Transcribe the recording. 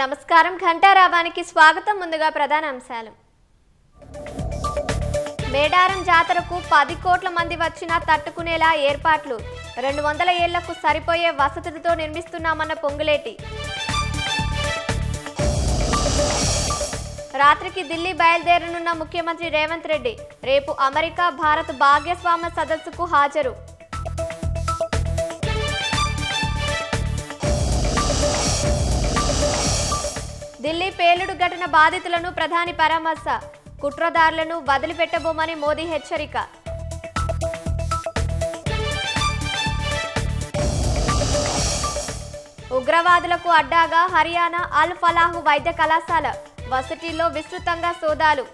నమస్కారం ఘంటారావానికి స్వాగతం. ముందుగా ప్రధాన అంశాలు. మేడారం జాతరకు 10 కోట్ల మంది వచ్చినా తట్టుకునేలా ఏర్పాట్లు. 200 ఏళ్లకు సరిపోయే వసతులతో నిర్మిస్తున్నామన్న పొంగులేటి. రాత్రికి ఢిల్లీ బయలుదేరనున్న ముఖ్యమంత్రి రేవంత్ రెడ్డి. రేపు అమెరికా భారత్ భాగస్వామ్య సదస్సుకు హాజరు. ఢిల్లీ పేలుడు ఘటన బాధితులను ప్రధాని పరామర్శ. కుట్రదారులను వదిలిపెట్టబోమని మోదీ హెచ్చరిక. ఉగ్రవాదులకు అడ్డాగా హర్యానా అల్ ఫలాహ్ వైద్య కళాశాల. వర్సిటీల్లో విస్తృతంగా సోదాలు.